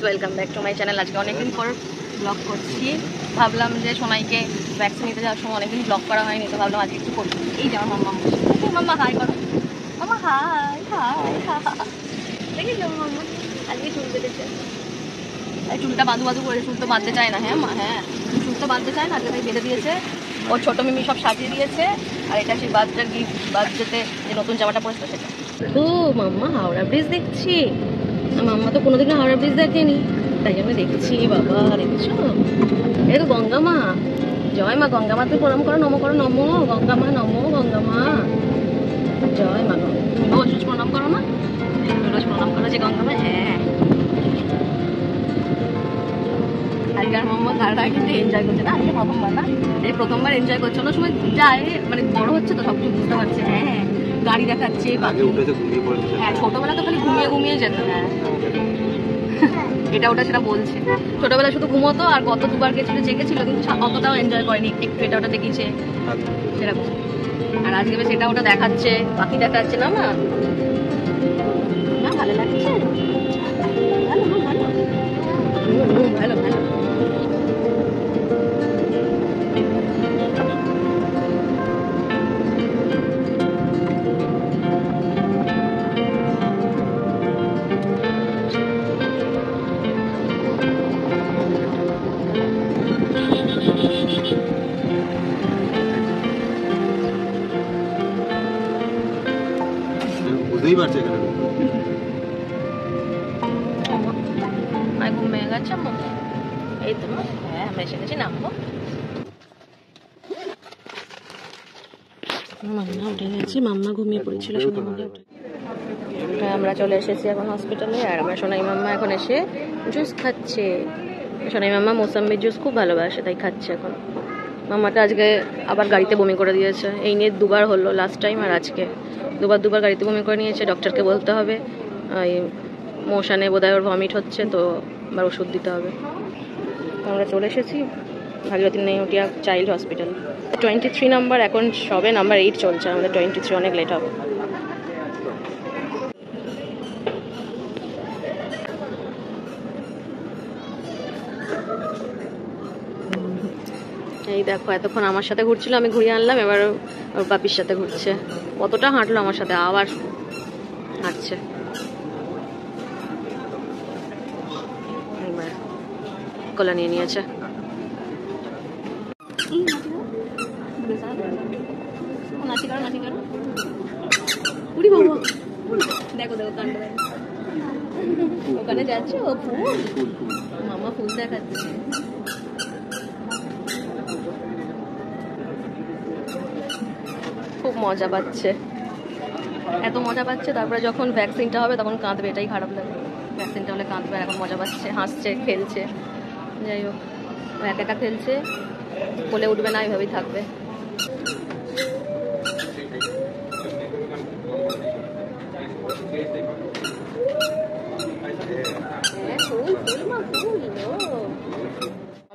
Welcome back to my channel. আজকে অনেকদিন পর ব্লগ করছি। ভাবলাম যে সোনাইকে ভ্যাকসিন নিতে যাওয়ার সময় অনেকদিন ব্লগ করা হয়নি, তো ভাবলাম আজকে একটু করছি। এই যে আমার মাম্মা, মাম্মা হাই করো, মাম্মা হাই হাই হাই। দেখি যাও মাম্মা আজকে চুল বেঁধেছে, চুলটা বাঁধু বাঁধু করে, চুল তো বাঁধতে চায় না। হ্যাঁ মা, হ্যাঁ চুল তো বাঁধতে চায় না, আজকে তাই বেঁধে দিয়েছে। ওর ছোটো মিমি সব সাজিয়ে দিয়েছে, আর এটা সেই বাচ্চার গিফট, বাচ্চাতে যে নতুন জামাটা পরেছিল সেটা। ও মাম্মা হাওড়া ব্রিজ দেখছি, মাম্মা তো কোনোদিনও হাওড়া ব্রিজ দেখেনি, তাই জন্য দেখছি। বাবা দেখছো, এই তো গঙ্গা মা, জয় মা গঙ্গা মাতে প্রণাম করো, নমো করো, নমো গঙ্গা মা, নমো গঙ্গা মা, জয় মা। তুমি রোজ রোজ প্রণাম করো না, রোজ প্রণাম করো যে গঙ্গা মা। হ্যাঁ আজকে আর মাম্মা গাড়িটা কিন্তু এনজয় করছে না, আজকে প্রথমবার না, এই প্রথমবার এনজয় করছে। অন্য সময় যায়, মানে বড় হচ্ছে তো সব কিছু বুঝতে পারছে। হ্যাঁ গাড়ি দেখাচ্ছে, হ্যাঁ ছোটবেলা তো খালি ঘুমিয়ে ঘুমিয়ে যেত। হ্যাঁ এটা ওটা সেটা বলছে, ছোটবেলায় শুধু ঘুমোতো, আর গত দুবার গেছিল জেগেছিল, কিন্তু অতটাও এনজয় করেনি, একটু এটা ওটা দেখিয়েছে সেরকম। আর আজকে বেশ এটা ওটা দেখাচ্ছে, পাখি দেখাচ্ছে না মা, না ভালো লাগছে, ভালো ভালো ভালো ভালো। বুঝতেই পারছে এখানে ঘুমিয়ে গেছে। এই তো হ্যাঁ আমরা এসে গেছি, নামবো। মাম্মা উঠে গেছে, মাম্মা ঘুমিয়ে পড়েছিল, সোনাই মাম্মা উঠে। আমরা চলে এসেছি এখন হসপিটালে, আর আমার সোনাই মাম্মা এখন এসে জুস খাচ্ছে। সোনাই মাম্মা মৌসাম্বির জুস খুব ভালোবাসে, তাই খাচ্ছে এখন। মাম্মাটা আজকে আবার গাড়িতে বমি করে দিয়েছে, এই নিয়ে দুবার হলো, লাস্ট টাইম আর আজকে দুবার গাড়িতে বমি করে নিয়েছে। ডক্টরকে বলতে হবে, এই মোশনে বোধহয় ওর ভমিট হচ্ছে, তো আবার ওষুধ দিতে হবে। আমরা চলে এসেছি Bhagirathi Neotia child hospital. 23 number, এখন সবে নাম্বার 8 চলছে, আমাদের 23 অনেক লেট হবে। এই দেখো এতক্ষণ আমার সাথে ঘুরছিল, আমি ঘুরিয়ে আনলাম, এবার ওর বাপির সাথে ঘুরছে। কতটা হাঁটলো আমার সাথে, আবার হাঁটছে। কোলে নিয়ে নিয়েছে। দেখো দেখো কাণ্ড, ওখানে যাচ্ছে ও ফুল, মামা ফুল দেখাচ্ছে। খুব মজা পাচ্ছে, এত মজা পাচ্ছে। তারপরে যখন ভ্যাকসিনটা হবে তখন কাঁদবে, এটাই খারাপ লাগে। ভ্যাকসিনটা হলে কাঁদবে, এখন মজা পাচ্ছে, হাসছে, খেলছে। যাই হোক ও একা একা খেলছে, কোলে উঠবে না, এইভাবেই থাকবে।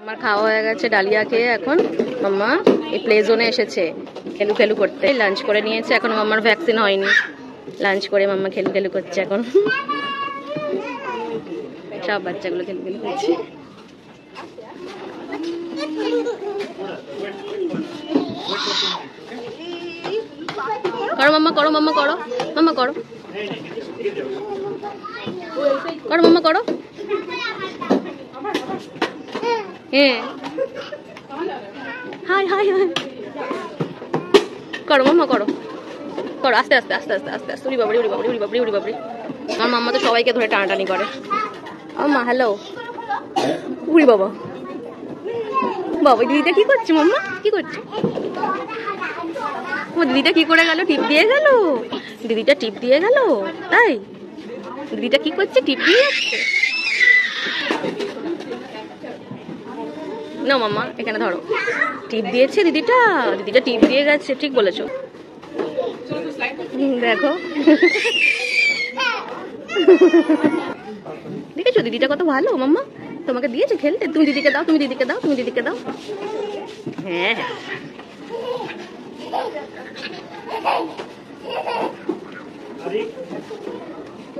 আমার খাওয়া হয়ে গেছে, ডালিয়া খেয়ে এখন মাম্মা এই প্লে জোনে এসেছে খেলু খেলু করতে। লাঞ্চ করে নিয়েছে, এখন মাম্মার ভ্যাকসিন হয়নি, লাঞ্চ করে মাম্মা খেলু খেলু করছে এখন। সব বাচ্চাগুলো খেলু খেলু করছে। করো মাম্মা, করো মাম্মা, করো মাম্মা, করো করো মাম্মা, করো। হ্যাঁ হাই হাই হাই, করো মাম্মা, করো করো, আস্তে আস্তে আস্তে আস্তে আস্তে আস্তে। উড়ি বাবরি, উড়ি বাবরি, উড়ি বাবরি, উড়ি বাবরি। আমার মাম্মা তো সবাইকে ধরে টানাটানি করে। মাম্মা হ্যালো, উড়ি বাবা, বাবা দিদিটা কি করছে? মাম্মা কি করছে? ও দিদিটা কি করে গেল? টিপ দিয়ে গেল, দিদিটা টিপ দিয়ে গেল। তাই দিদিটা কি করছে? টিপ দিয়ে যাচ্ছে। না মাম্মা এখানে ধরো, টিপ দিয়েছে দিদিটা, দিদিটা টিপ দিয়ে গেছে, ঠিক বলেছো। দেখো দেখেছো দিদিটা কত ভালো। মাম্মা তোমাকে দিয়েছে খেলতে, তুমি দিদিকে দাও, তুমি দিদিকে দাও, তুমি দিদিকে দাও। হ্যাঁ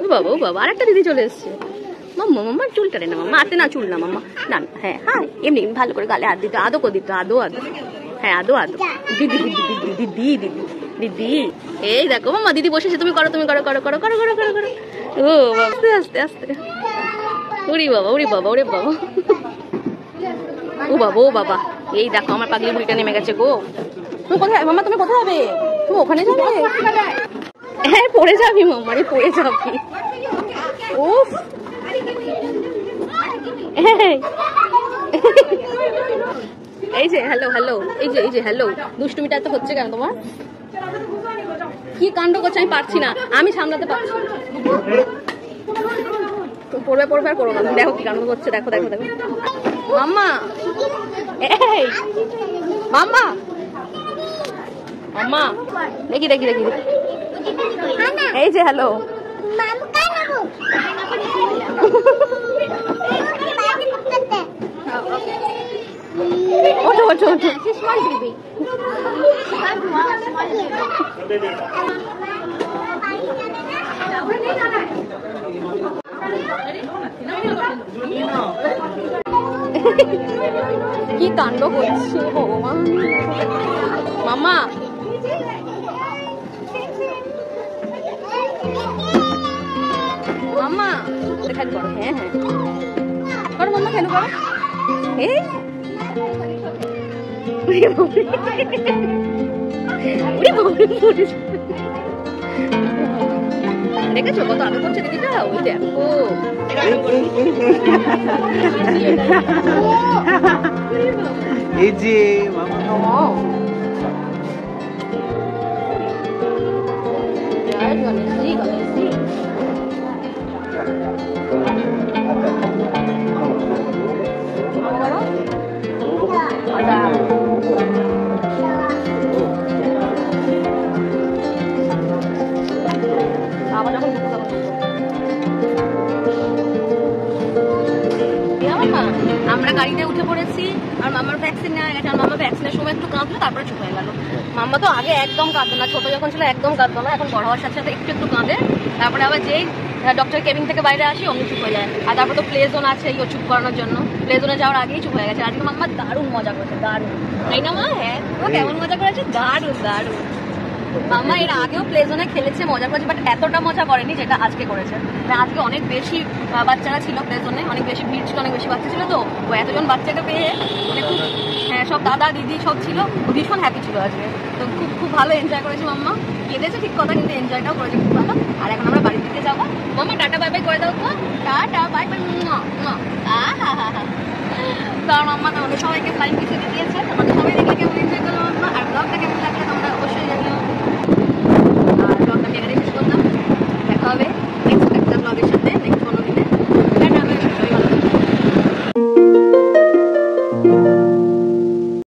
ও বাবা, ও বাবা, আরেকটা দিদি চলে এসছে। মাম্মা মাম্মা চুল কাটে না মাম্মা, হাতে না চুল না মাম্মা, না হ্যাঁ হ্যাঁ এমনি ভালো করে গালে হাত দিত, আদো করে দিত, আদো আদো, হ্যাঁ আদো আদো, দিদি দিদি দিদি দিদি দিদি দিদি। এই দেখো মাম্মা দিদি বসেছে, তুমি করো তুমি করো করো করো করো করো করো করো। ও আস্তে আস্তে আস্তে, ওরে বাবা ওরে বাবা ওরে বাবা, ও বাবা ও বাবা। এই দেখো আমার পাগলি বুড়িটা নেমে গেছে গো। তুমি কোথায় মাম্মা, তুমি কোথায় যাবে? তুমি ওখানে যাবে? হ্যাঁ পড়ে যাবি মাম্মা রে, পড়ে যাবি। উফ এই যে হ্যালো হ্যালো, এই যে হ্যালো, দুষ্টুমিটা এত হচ্ছে কেন তোমার? কি কাণ্ড করছে আমি পারছি না, আমি সামলাতে পারছি। পড়বে পড়বে আর পড়ো না, দেখো কি কাণ্ড করছে, দেখো দেখো দেখো মাম্মা। এই মাম্মা মাম্মা দেখি দেখি দেখি, এই যে হ্যালো, ওঠো ওঠো ওঠো। কি কাণ্ড করছে ভগবান। মাম্মা মাম্মা দেখাই করো, হ্যাঁ হ্যাঁ করো মাম্মা, কেন করো? এই দেখেছো কত আদর করছে দিদিটা, ওই দেখো এই যে গণেশজি গণেশজি। আমরা গাড়িতে উঠে পড়েছি আর মামার ভ্যাকসিন নেওয়া গেছে, আর মামা ভ্যাকসিনের সময় একটু কাঁদলো, তারপরে চুপ হয়ে গেল। মাম্মা তো আগে একদম কাঁদতো না, ছোট যখন ছিল একদম কাঁদতো না, এখন বড় হওয়ার সাথে সাথে একটু একটু কাঁদে। তারপরে আবার যেই ডক্টর কেবিন থেকে বাইরে আসি অমনি চুপ হয়ে যায়। আর তারপর তো প্লে জোন আছে এই চুপ করানোর জন্য, প্লে জোনে যাওয়ার আগেই চুপ হয়ে গেছে। আজকে মাম্মা দারুণ মজা করেছে, দারুণ, তাই না মা? হ্যাঁ ও কেমন মজা করেছে, দারুণ দারুণ। মাম্মা এর আগেও প্লে জোনে খেলেছে, মজা করেছে, বাট এতটা মজা করেনি যেটা আজকে করেছে। আজকে অনেক বেশি বাচ্চারা ছিল প্লে জোনে, অনেক বেশি ভিড় ছিল, অনেক বেশি বাচ্চা ছিল, তো ও এতজন বাচ্চাকে পেয়ে মানে খুব, হ্যাঁ সব দাদা দিদি সব ছিল, ভীষণ হ্যাপি ছিল আজকে। তো খুব খুব ভালো এনজয় করেছে মাম্মা, কেঁদেছে ঠিক কথা কিন্তু এনজয়টাও করেছে খুব ভালো। আর এখন আমরা বাড়ির দিকে যাবো। মাম্মা টাটা বাই বাই করে দাও তো, টাটা বাই বাই। কারণ মাম্মা আমাদের সবাইকে ফ্লাইং কিস দিয়েছে, তোমাদের সবাই দেখলে কেমন এনজয় করলো মাম্মা। আর